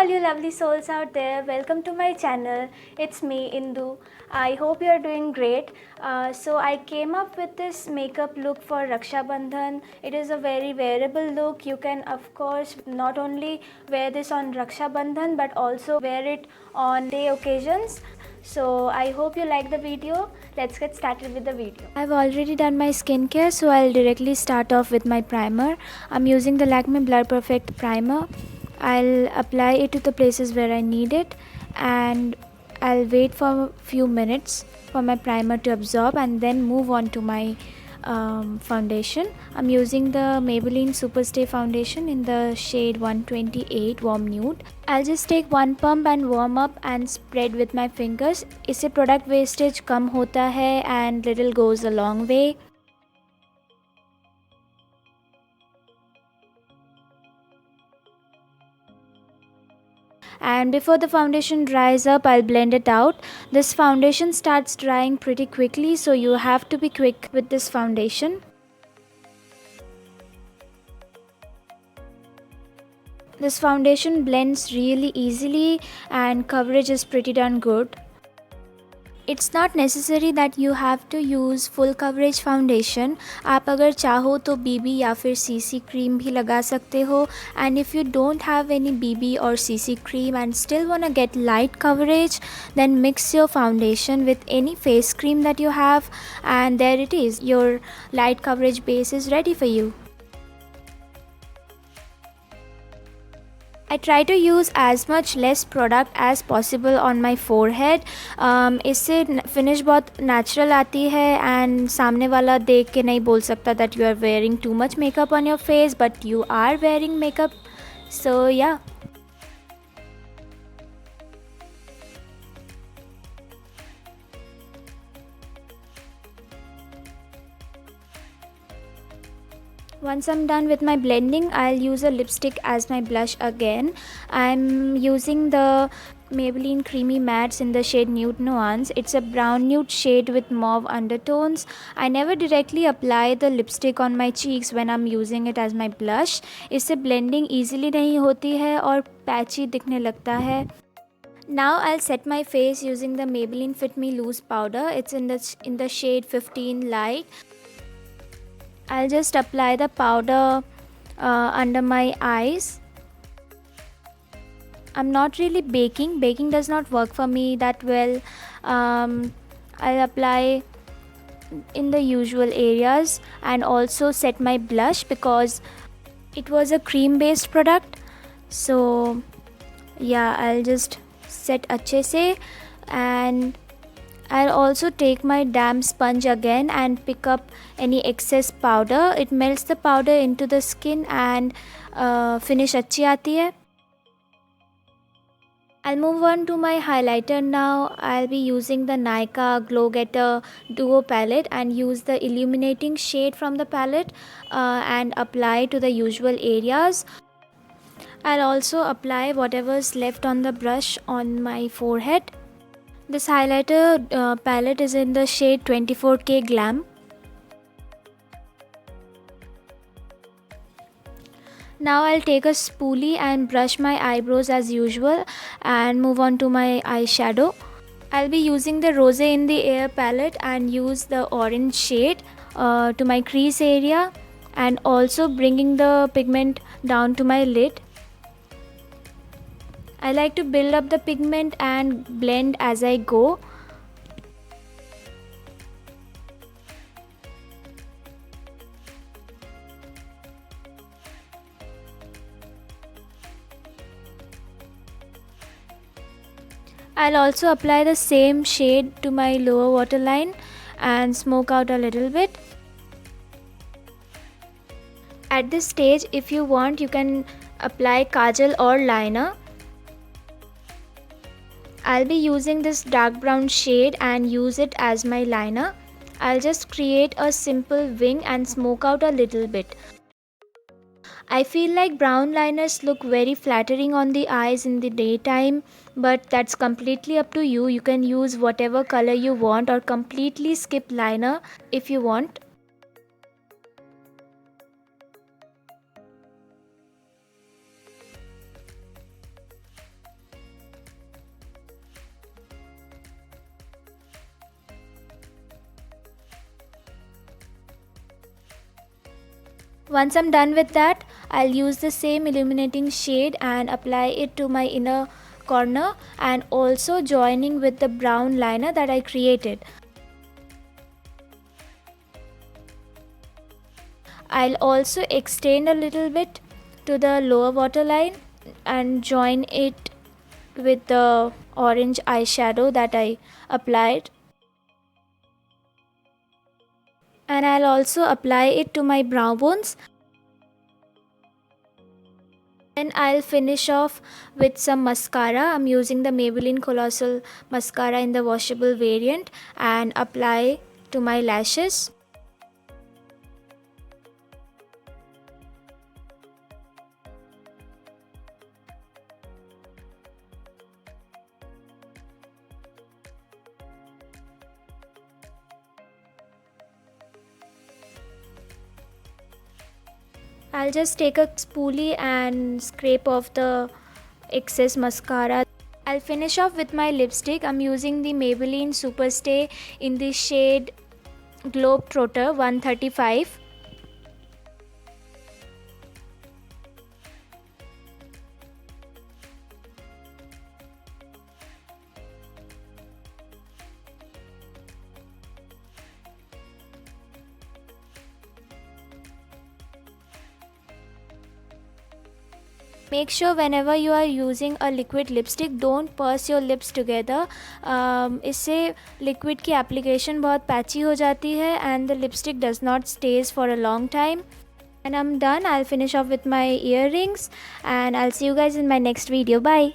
all you lovely souls out there, welcome to my channel. It's me, Indu. I hope you're doing great. So I came up with this makeup look for Raksha Bandhan. It is a very wearable look. You can of course not only wear this on Raksha Bandhan but also wear it on day occasions. So I hope you like the video. Let's get started with the video. I've already done my skincare, so I'll directly start off with my primer. I'm using the Lakme Blur Perfect primer. I'll apply it to the places where I need it, and I'll wait for a few minutes for my primer to absorb and then move on to my foundation. I'm using the Maybelline Superstay foundation in the shade 128 Warm Nude. I'll just take one pump and warm up and spread with my fingers. इससे product wastage कम होता है and little goes a long way. And before the foundation dries up, I'll blend it out. This foundation starts drying pretty quickly, so you have to be quick with this foundation. This foundation blends really easily and coverage is pretty darn good. It's not necessary that you have to use full coverage foundation. आप अगर चाहो तो BB या फिर CC cream भी लगा सकते हो. And if you don't have any BB or CC cream and still wanna get light coverage, then mix your foundation with any face cream that you have, and there it is. Your light coverage base is ready for you. I try to use as much less product as possible on my forehead. इससे finish बहुत natural आती है and सामने वाला देख के नहीं बोल सकता that you are wearing too much makeup on your face, but you are wearing makeup. So yeah. Once I'm done with my blending, I'll use a lipstick as my blush again. I'm using the Maybelline Creamy Mattes in the shade Nude Nuance. It's a brown nude shade with mauve undertones. I never directly apply the lipstick on my cheeks when I'm using it as my blush. इससे blending easily नहीं होती है और patchy दिखने लगता है. Now I'll set my face using the Maybelline Fit Me Loose powder. It's in the shade 15 Light. I'll just apply the powder under my eyes. I'm not really baking. Baking does not work for me that well. I'll apply in the usual areas and also set my blush because it was a cream based product. So yeah, I'll just set अच्छे से, and I'll also take my damp sponge again and pick up any excess powder. It melts the powder into the skin and finish अच्छी आती है. I'll move on to my highlighter now. I'll be using the Nykaa Glow Getter Duo palette and use the illuminating shade from the palette and apply to the usual areas. I'll also apply whatever's left on the brush on my forehead. This highlighter palette is in the shade 24K Glam. Now I'll take a spoolie and brush my eyebrows as usual and move on to my eyeshadow. I'll be using the Rose in the Air palette and use the orange shade to my crease area and also bringing the pigment down to my lid. I like to build up the pigment and blend as I go. I'll also apply the same shade to my lower waterline and smoke out a little bit. At this stage, if you want, you can apply kajal or liner. I'll be using this dark brown shade and use it as my liner. I'll just create a simple wing and smoke out a little bit. I feel like brown liners look very flattering on the eyes in the daytime, but that's completely up to you. You can use whatever color you want or completely skip liner if you want. Once I'm done with that, I'll use the same illuminating shade and apply it to my inner corner and also joining with the brown liner that I created. I'll also extend a little bit to the lower waterline and join it with the orange eyeshadow that I applied. And I'll also apply it to my brow bones. Then I'll finish off with some mascara. I'm using the Maybelline Colossal Mascara in the washable variant and apply to my lashes. I'll just take a spoolie and scrape off the excess mascara. I'll finish off with my lipstick. I'm using the Maybelline Superstay in the shade Globetrotter 135. Make sure whenever you are using a liquid lipstick, don't purse your lips together. इससे liquid की application बहुत patchy हो जाती है and the lipstick does not stays for a long time. And I'm done. I'll finish off with my earrings and I'll see you guys in my next video. Bye.